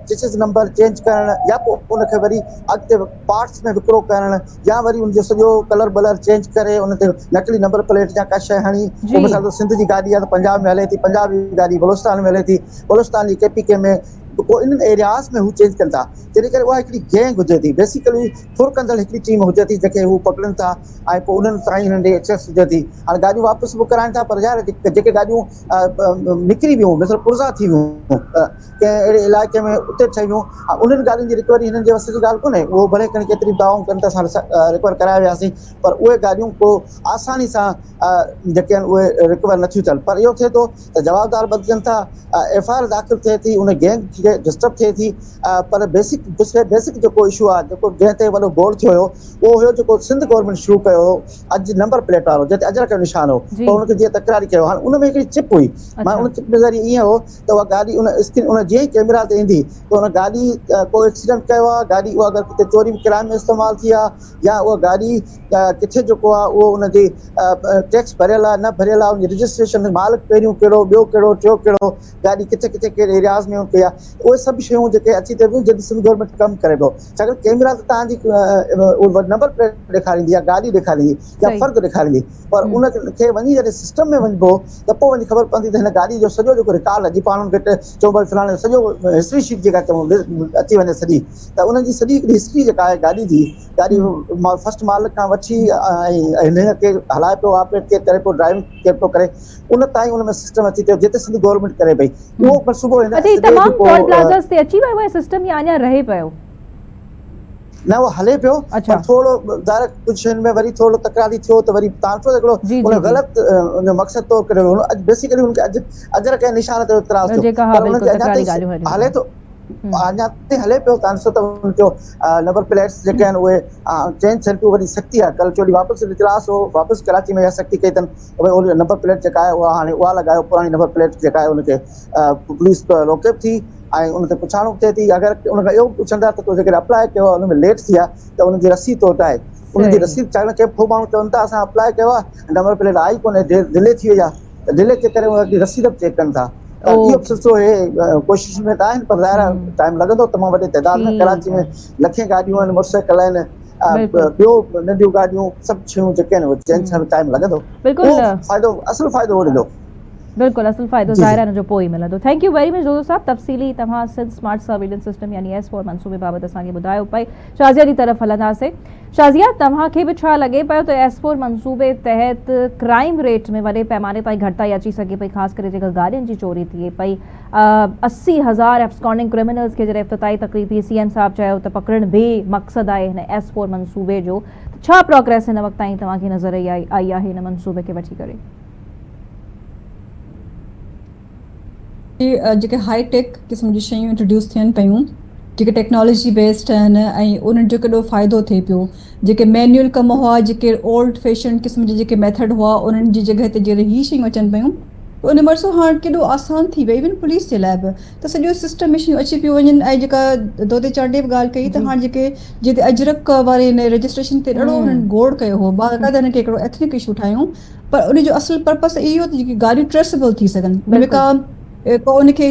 चेसिस नंबर चेंज करणु, या पोइ उनखे वरी अॻिते पार्ट्स में विकिरो करणु, या वरी उनजो सॼो कलर बलर चेंज करे उन ते नकली नंबर प्लेट या का शइ हणी। पोइ मिसाल सिंध जी गाॾी आहे त पंजाब में हले थी, पंजाब जी गाॾी बलुस्तान में हले थी, बलुस्तान जी KPK में, पोइ इन्हनि एरियाज़ में हू चेंज कनि था। जॾहिं करे उहा हिकिड़ी गैंग हुजे थी, बेसिकली फुर कंदड़ हिकिड़ी टीम हुजे थी जेके हू पकड़नि था ऐं पोइ उन्हनि ताईं हिननि ॾे एक्सेस हुजे थी। हाणे गाॾियूं वापसि बुक कराइनि था, पर यार जेके गाॾियूं निकिरी वियूं, मिसाल पुर्ज़ा थी वियूं कंहिं अहिड़े इलाइक़े में उते ठही वियूं, उन्हनि गाॾियुनि जी रिकवरी हिननि जे वस जी ॻाल्हि कोन्हे। उहो भले खणी केतिरी दावाऊं कनि त असां रिकवर कराए वियासीं, पर उहे गाॾियूं को आसानी सां जेके आहिनि उहे रिकवर नथियूं थियनि। पर इहो थिए थो त जवाबदार बदिजनि था, FIR दाख़िल थिए थी, उन गैंग खे डिस्टर्ब थिए थी। पर बेसिक जेको इशू आहे, जेको जंहिं ते वॾो गोल थियो हुयो, उहो हुयो जेको सिंध गवर्नमेंट शुरू कयो हो अॼु नंबर प्लेट वारो, जिते अजर जो निशान हो, त उनखे जीअं तकरारी कयो। हाणे उन में हिकिड़ी चिप हुई, मां उन चिप जे ज़रिए ईअं हो त उहा गाॾी उन स्क्रीन उन जीअं ई कैमरा ते ईंदी त उन गाॾी को एक्सीडेंट कयो आहे, गाॾी उहा अगरि किथे चोरी क्राइम में इस्तेमालु थी आहे, या उहा गाॾी किथे जेको आहे उहो उनजी टैक्स भरियल आहे न भरियल आहे, उनजी रजिस्ट्रेशन मालिक पहिरियों कहिड़ो, ॿियो कहिड़ो, टियों कहिड़ो, गाॾी किथे किथे कहिड़े एरियाज़ में कई आहे, उहे सभु शयूं जेके अची थियूं जॾहिं सिंध गवर्नमेंट कमु करे पियो छाकाणि कैमरा त तव्हांजी नंबर प्लेट ॾेखारींदी आहे गाॾी ॾेखारींदी या सही। फ़र्द ॾेखारींदी पर उनखे वञी जॾहिं सिस्टम में वञिबो त पोइ वञी ख़बर पवंदी त हिन गाॾी जो सॼो जेको रिकॉर्ड अॼु पाण हुनखे चऊं भई फलाणे सॼो हिस्ट्री शीट जेका चऊं अची वञे सॼी त उनजी सॼी हिकिड़ी हिस्ट्री जेका आहे गाॾी जी गाॾी फर्स्ट मालिक खां वठी ऐं हिन खे हलाए पियो ऑपरेट केरु करे पियो ड्राइविंग केरु पियो करे उन ताईं उन में सिस्टम अची थियो जिते सिंध गवर्नमेंट करे पई उहो पर सुबुह हिन अच्छा ही तमाम टोल प्लाज़ास ते अची वियो आहे सिस्टम या अञा रहे पियो न उहो हले पियो अच्छा। पर थोरो ज़ाहिर कुझु शयुनि में वरी थोरो तकरारी थियो त वरी ट्रांसफर हिकिड़ो जी, उन जी। ग़लति उन मक़सद तौर करे अॼु बेसिकली उनखे अजर कंहिं निशान ते इतराज़ थियो जेका हा पर बिल्कुलु उनखे अञा तकरारी ताईं ॻाल्हियूं हले थो अञा ताईं हले पियो ट्रांसफर त उनजो नंबर प्लेट्स जेके आहिनि उहे चेंज थियनि पियूं वरी सख़्ती आहे कल्ह चोरी वापसि इतराज़ हो वापसि कराची में इहा सख़्ती कई अथनि भई उन नंबर प्लेट जेका आहे उहा हाणे उहा लॻायो पुराणी नंबर प्लेट जेका आहे उनखे पुलिस रोके थी ऐं उन ते पुछाणो थिए थी अगरि उनखां इहो पुछंदा त तूं जेकॾहिं अप्लाई कयो आहे उन में लेट थी आहे त उनजी रसीद तो वटाए उनजी रसीद छाकाणि के को माण्हू चवनि था असां अप्लाई कयो आहे नंबर प्लेट आई कोन्हे डिले थी वई आहे त डिले जे करे उनजी रसीद बि चेक कनि था त इहो सिलसिलो हे कोशिश में त आहिनि पर ज़ाहिर टाइम लॻंदो तमामु वॾे तइदाद में कराची में लखे गाॾियूं आहिनि मोटरसाइकिल आहिनि ॿियो नंढियूं गाॾियूं सभु शयूं जेके आहिनि उहे चेंज थियण में टाइम लॻंदो फ़ाइदो असुलु फ़ाइदो उहो ॾींदो बिल्कुल असुल फ़ाइदो ज़ाहिर आहे जो पोइ मिलंदो थैंक यू वेरी मच दोस्त साहब तफ़सीली तव्हां सिंध स्मार्ट सर्विलेंस सिस्टम यानी S4 मंसूबे बाबति असांखे ॿुधायो पई शाज़िया जी तरफ़ हलंदासीं शाज़िया तव्हांखे बि छा लॻे पियो त S4 मंसूबे तहत क्राइम रेट में वॾे पैमाने ताईं घटिताई अची सघे पई ख़ासि करे जेका गाॾियुनि जी चोरी थिए पई 80,000 एब्सकॉन्डिंग क्रिमिनल्स खे जॾहिं इफ़्तिताही तक़रीब थी CM साहब चयो त पकड़ण बि मक़सदु आहे हिन S4 मंसूबे जो छा प्रोग्रेस हिन वक़्त ताईं तव्हांखे नज़र आई आहे हिन मंसूबे खे वठी करे जेके हाईटेक क़िस्म जी शयूं इंट्रोड्यूस थियनि पियूं जेके टेक्नोलॉजी बेस्ड आहिनि ऐं उन्हनि जो केॾो फ़ाइदो थिए पियो जेके मैनुअल कम हुआ जेके ओल्ड फैशन क़िस्म जे जेके मेथड हुआ उन्हनि जी जॻह ते जहिड़े ही शयूं अचनि पियूं उन भरिसां हाणे केॾो आसान थी वई इवन पुलिस जे लाइ बि त सॼो सिस्टम में शयूं अची पियूं वञनि ऐं जेका दोते चांडे बि ॻाल्हि कई त हाणे जेके जिते अजरक वारे हिन रजिस्ट्रेशन ते ॾाढो हुननि गोड़ कयो हो बाक़ाइदा हिनखे हिकिड़ो एथनिक इशू ठाहियूं पर उनजो असुलु पर्पस इहो त जेकी गाॾियूं ट्रेसेबल थी सघनि उनमें का उनखे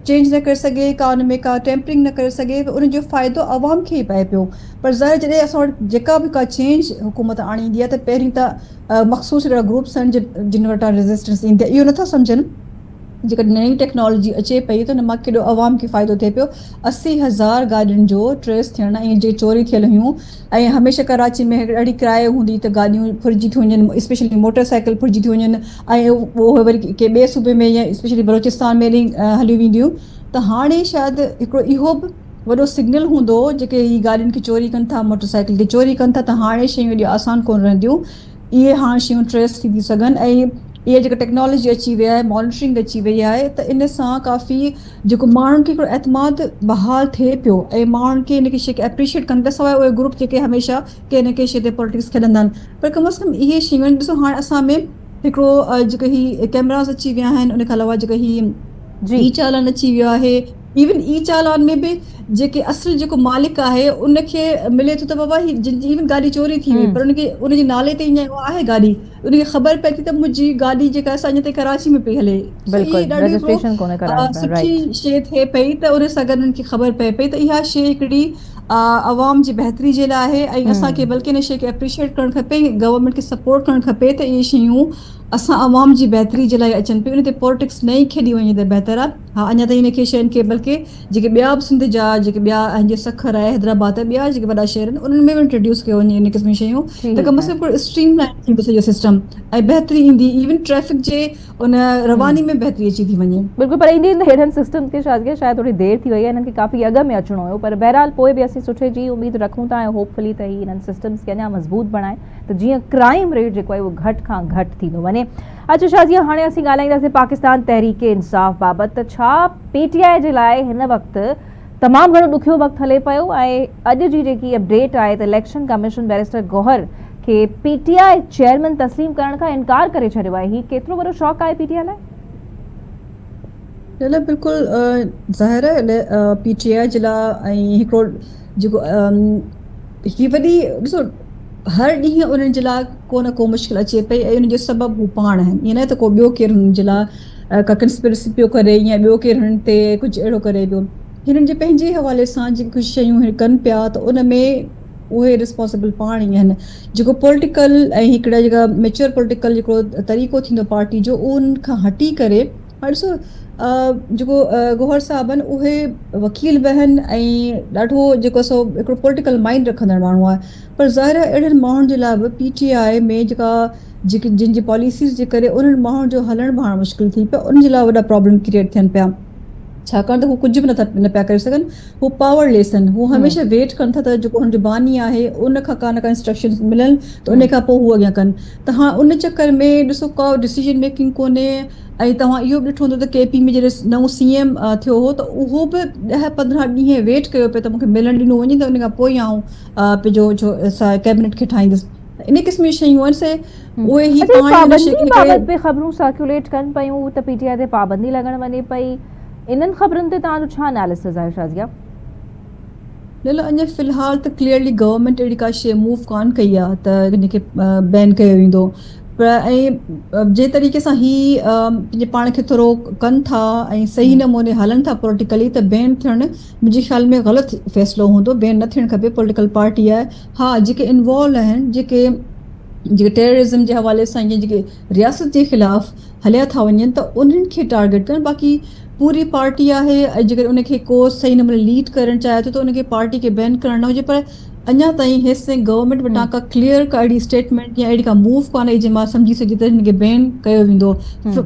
चेंज न करे सघे का उन में का टेम्परिंग न करे सघे उनजो फ़ाइदो आवाम खे ई पए पियो पर ज़ाहिर जॾहिं असां वटि जेका बि का चेंज हुकूमत आणींदी आहे त पहिरीं त मख़सूस अहिड़ा ग्रुप्स आहिनि जिन वटां रेज़िस्टेंस ईंदी आहे इहो नथा सम्झनि जेका नई टेक्नोलॉजी अचे पई त उन मां केॾो आवाम खे फ़ाइदो थिए पियो 80,000 गाॾियुनि जो ट्रेस थियणु ऐं जे चोरी थियल हुयूं ऐं हमेशह कराची में ॾाढी किराए हूंदी त गाॾियूं फुरिजी थियूं वञनि स्पेशली मोटरसाइकिल फुरिजी थियूं वञनि ऐं उहो वरी के ॿिए सूबे में या स्पेशली बलोचिस्तान में हली वेंदियूं त हाणे शायदि हिकिड़ो इहो बि वॾो सिग्नल हूंदो जेके ही गाॾियुनि खे चोरी कनि था मोटरसाइकिल खे चोरी कनि था त हाणे शयूं एॾियूं आसान कोन रहंदियूं इहे हाणे शयूं ट्रेस थी सघनि ऐं इहा जेका टेक्नोलॉजी अची वई आहे मॉनिटरिंग अची वई आहे त इन सां काफ़ी जेको माण्हुनि खे हिकिड़ो एतमाद बहाल थिए पियो ऐं माण्हुनि खे इनखे शइ खे एप्रिशिएट कनि था सवाइ उहे ग्रुप जेके हमेशह कंहिं न कंहिं शइ ते पॉलिटिक्स खेॾंदा आहिनि पर कम अज़ कम इहे शयूं आहिनि ॾिसो हाणे असां में हिकिड़ो जेको ही कैमरास अची विया आहिनि उन खां अलावा जेका ही ई चालान अची वियो आहे इवन ई चालान में बि जेके असुल जेको मालिक आहे उनखे मिले थो त बाबा इवन गाॾी चोरी थी वई पर उनखे उनजे नाले ते ईअं आहे गाॾी उनखे ख़बर पए थी त मुंहिंजी गाॾी जेका असां अञा ताईं कराची में पई हले सुठी शइ थिए पई त उन सां गॾु उन्हनि खे ख़बर पए पई त इहा शइ हिकिड़ी आवाम जी बहितरी जे लाइ आहे ऐं असांखे बल्कि इन शइ खे एप्रिशिएट करणु खपे गवर्नमेंट खे सपोर्ट करणु खपे त इहे शयूं असां आवाम जी बहितरी जे लाइ अचनि पियूं उन ते पॉलिटिक्स न ई खेॾी वञे त बहितर आहे हा अञा ताईं इनखे शयुनि खे बल्कि जेके ॿिया बि सिंध जा जेके ॿिया जीअं सखर आहे हैदराबाद ॿिया जेके वॾा शहर आहिनि उन्हनि में बि इंट्रोड्यूस कयो वञे इन क़िस्म जी शयूं त कम अज़ कम स्ट्रीम लाइन थींदो सॼो सिस्टम ऐं बहितरी ईंदी इवन ट्रैफिक जे उन रवानी में बहितरी अची थी वञे बिल्कुलु पर इन हेॾनि सिस्टम खे शायदि थोड़ी देरि थी वई आहे हिननि खे काफ़ी अॻु में अचिणो हुयो पर बहरहाल पोइ बि असीं सुठे जी उमेद रखूं था ऐं होपफुली त हिननि सिस्टम्स खे अञा मज़बूत बणाए त जीअं क्राइम रेट जेको आहे उहो घटि खां घटि थींदो वञे अच्छा शाज़िया हाणे असीं ॻाल्हाईंदासीं पाकिस्तान तहरीक इंसाफ़ बाबति त छा PTI जे लाइ हिन वक़्तु तमामु घणो ॾुखियो वक़्तु हले पियो ऐं अॼु जी जेकी अपडेट आहे त इलेक्शन कमीशन बैरिस्टर गौहर खे PTI चेयरमैन तस्लीम करण खां इनकार करे छॾियो आहे ही केतिरो वॾो शॉक आहे PTI लाइ बिल्कुलु ज़ाहिर आहे PTI जे लाइ ऐं हिकिड़ो जेको ही वॾी ॾिसो हर ॾींहुं उन्हनि जे लाइ को न को मुश्किल अचे पई ऐं उनजो सबबु हू पाण आहिनि ईअं न त को ॿियो केरु हुननि जे लाइ का कंस्पिरेसी पियो करे या ॿियो केरु हुननि ते कुझु अहिड़ो करे पियो हिननि जे पंहिंजे हवाले सां जेके कुझु शयूं हे कनि पिया त उन में उहे रिस्पॉन्सिबल पाण ई आहिनि। जेको पॉलिटिकल ऐं हिकिड़ा जेका मेच्योर पॉलिटिकल जेको तरीक़ो थींदो पार्टी जो उन खां हटी करे हाणे ॾिसो जेको गौहर साहब आहिनि उहे वकील बि आहिनि ऐं ॾाढो जेको सो हिकिड़ो पॉलिटिकल माइंड रखंदड़ माण्हू आहे, पर ज़ाहिर आहे अहिड़नि माण्हुनि जे लाइ बि PTI में जेके जिन जी पॉलिसीज़ जे करे उन्हनि माण्हुनि जो हलणु बि हाणे मुश्किल थी पियो, उन जे लाइ वॾा प्रॉब्लम क्रिएट थियनि पिया। छाकाणि त हू कुझु बि न पिया करे सघनि, हू पावरलेस आहिनि, हू हमेशह वेट कनि था त जेको हुनजो बानी आहे उन खां का न का इंस्ट्रक्शन्स मिलनि त उन खां पोइ हू अॻियां कनि। त हाणे उन चकर में ॾिसो का डिसीजन मेकिंग कोन्हे। ऐं तव्हां इहो बि ॾिठो हूंदो त KP में जॾहिं नओं CM थियो हो त उहो बि 10-15 ॾींहं वेट कयो पियो त मूंखे मिलणु ॾिनो वञे त उन खां पोइ आउं पंहिंजो कैबिनेट खे ठाहींदसि। इन क़िस्म जी शयूं आहिनि से उहे ई अच्छा, पाण हिन शइ पाबंदी खे बाबति बि ख़बरूं सर्कुलेट कनि पयूं त PTI ते पाबंदी लॻण वञे पई, इन्हनि ख़बरुनि ते तव्हांजो छा एनालिसिस आहे शाज़िया? न अञा फ़िलहाल त क्लियरली गवर्नमेंट अहिड़ी का शइ मूव कान कई आहे त हिनखे बैन कयो वेंदो, पर ऐं जे तरीक़े सां ही पंहिंजे पाण खे थोरो कनि था ऐं सही नमूने हलनि था पॉलिटिकली त बैन थियणु मुंहिंजे ख़्याल में ग़लति फ़ैसिलो हूंदो। बैन न थियणु खपे, पॉलिटिकल पार्टी आहे। हा, जेके इन्वॉल्व आहिनि, जेके टेररिज्म जे हवाले सां या जेके रियासत जे ख़िलाफ़ हलिया था वञनि त उन्हनि खे टारगेट कनि। बाक़ी पूरी पार्टी आहे ऐं जेकर उनखे को सही नमूने लीड करणु चाहे थो त उनखे पार्टी खे बैन करणु न हुजे, पर अञा ताईं हेसि गवर्नमेंट वटां का क्लियर का अहिड़ी स्टेटमेंट या अहिड़ी का मूव कान्हे जंहिं मां सम्झी सघे त हिनखे बैन कयो वेंदो।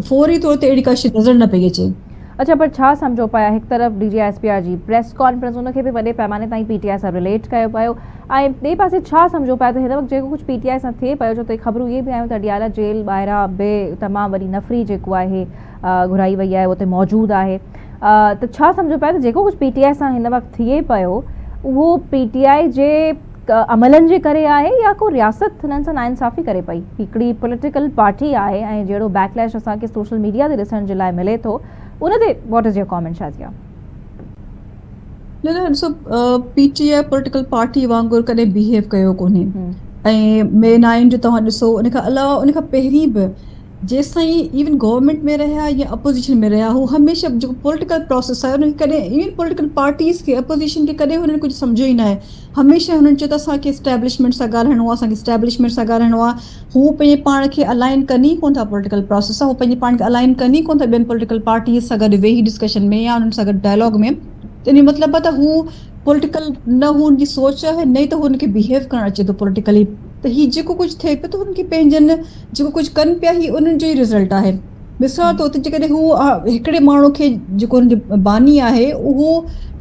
फौरी तौर ते अहिड़ी का शइ नज़र न पई अचे। अच्छा, पर छा सम्झो पिया हिकु तरफ़ DGSPR जी प्रेस कॉन्फ्रेंस उनखे बि वॾे पैमाने ताईं PTI सां रिलेट कयो पियो, ऐं ॿिए पासे छा सम्झो पिया त हिन वक़्तु जेको कुझु PTI सां थिए पियो, छो त ख़बरूं इहे बि आयूं त अडियाला जेल ॿाहिरां बि तमामु वॾी नफ़री जेको आहे घुराई वई आहे उते मौजूदु आहे, त छा सम्झो पिया त जेको कुझु PTI सां हिन वक़्तु थिए पियो उहो PTI जे अमलनि जे करे आहे या को रियासत हिननि सां नाइंसाफ़ी करे पई? हिकिड़ी पॉलिटिकल पार्टी आहे ऐं जहिड़ो बैकलैश असांखे सोशल मीडिया ते ॾिसण जे लाइ मिले थो उन ते what is your comment Shazia? न ॾिसो, PTI पॉलिटिकल पार्टी वांगुरु कॾहिं बिहेव कयो कोन्हे ऐं मेन आइन जो तव्हां ॾिसो उन खां अलावा उन खां पहिरीं बि जेसि ताईं इवन गवर्नमेंट में रहिया या अपोजिशन में रहिया, हू हमेशह जेको पॉलिटिकल प्रोसेस आहे उनखे कॾहिं इवन पॉलिटिकल पार्टीज़ खे अपोजिशन खे कॾहिं हुननि कुझु सम्झो ई न आहे। हमेशह हुननि चयो त असांखे स्टैब्लिशमेंट सां ॻाल्हाइणो आहे, असांखे स्टैब्लिशमेंट सां ॻाल्हाइणो आहे। हू पंहिंजे पाण खे अलाइन कनि ई कोन था पॉलिटिकल प्रोसेस सां, हू पंहिंजे पाण खे अलाइन कनि ई कोन था ॿियनि पॉलिटिकल पार्टीज़ सां गॾु वेही डिस्कशन में या उन्हनि सां गॾु डायलॉग में। त इन जो मतिलबु आहे त हू पॉलिटिकल न हू हुनजी सोच आहे, न ई त हुनखे बिहेव करणु अचे थो पॉलिटिकली। त हीउ जेको कुझु थिए पियो त हुनखे पंहिंजनि जेको कुझु कनि पिया ही उन्हनि जो ई रिज़ल्ट आहे। मिसाल तौर ते जेकॾहिं हू हिकिड़े माण्हू खे जेको हुनजो बानी आहे उहो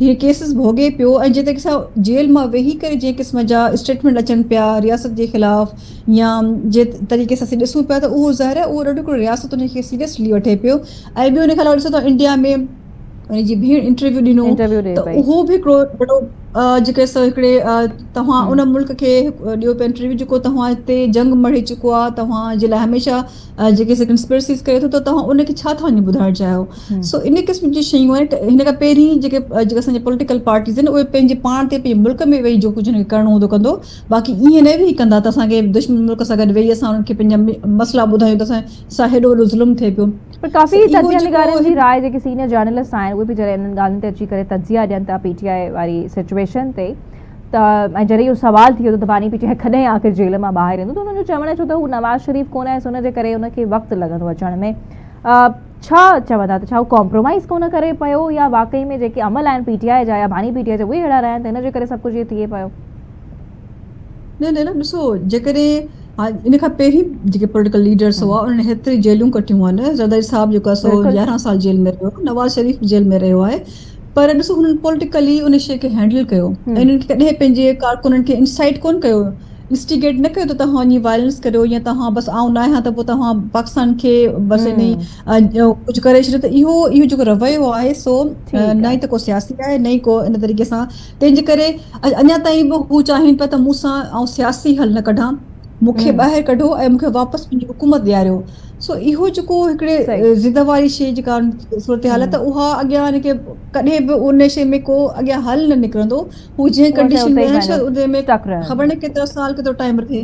हीअ केसिस भोॻे पियो ऐं जंहिं तरीक़े सां जेल मां वेही करे जंहिं क़िस्म जा स्टेटमेंट अचनि पिया रियासत जे ख़िलाफ़ या जे तरीक़े सां ॾिसूं पिया त उहो ज़ाहिर आहे उहो ॾाढो हिकिड़ो रियासत उनखे सीरियसली वठे पियो। ऐं ॿियो उन खां अलावा ॾिसो था इंडिया में उनजी भेण इंटरव्यू ॾिनो त उहो बि हिकिड़ो वॾो जेके हिकिड़े तव्हां उन मुल्क खे ॾियो पिया इंटरव्यू जेको तव्हां हिते जंग मढ़ी चुको आहे, तव्हां जे लाइ हमेशह जेके कंस्पिरेसीज़ करे थो त तव्हां उनखे छा था वञी ॿुधाइणु चाहियो। सो इन क़िस्म जी शयूं आहिनि। हिन खां पहिरीं जेके असांजे पॉलिटिकल पार्टीज़ आहिनि उहे पंहिंजे पाण ते पंहिंजे मुल्क में वेही जो कुझु हुनखे करिणो हूंदो कंदो, बाक़ी ईअं न वेही कंदा त असांखे दुश्मन मुल्क सां गॾु वेही असां उन्हनि खे पंहिंजा मसइला ॿुधायूं त असां हेॾो वॾो ज़ुल्म थिए पियो। पर काफ़ी तजिया निगारनि जी राय जेके सीनियर जर्नलिस्ट आहिनि उहे बि जॾहिं इन्हनि ॻाल्हियुनि ते अची करे तजिया ॾियनि था PTI वारी सिचुएशन ते, त ऐं जॾहिं इहो सुवाल थी वियो त बानी PTI कॾहिं आख़िर जेल मां ॿाहिरि ईंदो, त हुननि जो चवणु छो त हू नवाज़ शरीफ़ कोन आहे, हुनजे करे हुनखे वक़्तु लॻंदो अचण में। छा चवंदा त छा हू कॉम्प्रोमाइज़ कोन करे पियो या वाकई में जेके अमल आहिनि PTI जा या बानी PTI जा उहे अहिड़ा रहिया आहिनि त हिनजे करे सभु कुझु इहो थिए पियो? न ॾिसो, जेकॾहिं इन खां पहिरीं जेके पॉलिटिकल लीडर्स हुआ उन्हनि हेतिरी जेलूं कटियूं आहिनि। ज़रदारी साहब जेको आहे सो 11 साल जेल में रहियो, नवाज़ शरीफ़ जेल में रहियो आहे, पर ॾिसो हुननि पॉलिटिकली उन शइ खे हैंडल कयो ऐं उन्हनि खे कॾहिं पंहिंजे कारकुननि खे इंसाइट कोन कयो, इंस्टिगेट न कयो त तव्हां वञी वायलेंस करियो या तव्हां बसि आउं न आहियां त पोइ तव्हां पाकिस्तान खे बसि इन कुझु करे छॾियो। त इहो जेको रवैयो आहे सो न ई त को सियासी आहे न ई को इन तरीक़े सां, तंहिंजे करे अञा ताईं बि हू चाहिनि पिया त मूंसां आउं सियासी हल न कढां, मूंखे ॿाहिरि कढो ऐं मूंखे वापसि पंहिंजी हुकूमत ॾियारियो। सो इहो जेको हिकिड़े ज़िद वारी शइ जेका सूरत हाल आहे त उहा अॻियां हिनखे कॾहिं बि उन शइ में को अॻियां हल न निकिरंदो। हू जंहिं कंडीशन में आहे उन में ख़बर न केतिरा साल केतिरो टाइम रहे।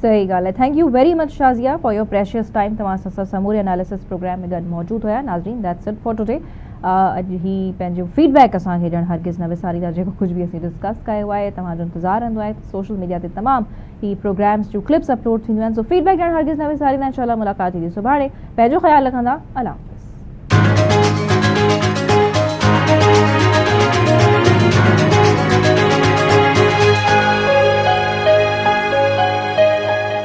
सही ॻाल्हि आहे। Thank you very much Shazia for your precious time. तव्हां सां समूरे एनालिसिस प्रोग्राम में गॾु मौजूदु हुया। नाज़रीन, दैट्स इट फॉर टुडे। अॼु ही पंहिंजो फीडबैक असांखे ॼण हरगिज़ न विसारींदा, जेको कुझु बि असीं डिस्कस कयो आहे। तव्हांजो इंतज़ारु रहंदो आहे सोशल मीडिया ते तमामु ही प्रोग्राम्स जूं क्लिप्स अपलोड थींदियूं आहिनि। सो फीडबैक ॼण हरगिज़ न विसारींदा। इंशाअल्लाह मुलाक़ात थींदी सुभाणे। पंहिंजो ख़्यालु रखंदा। अल्लाह।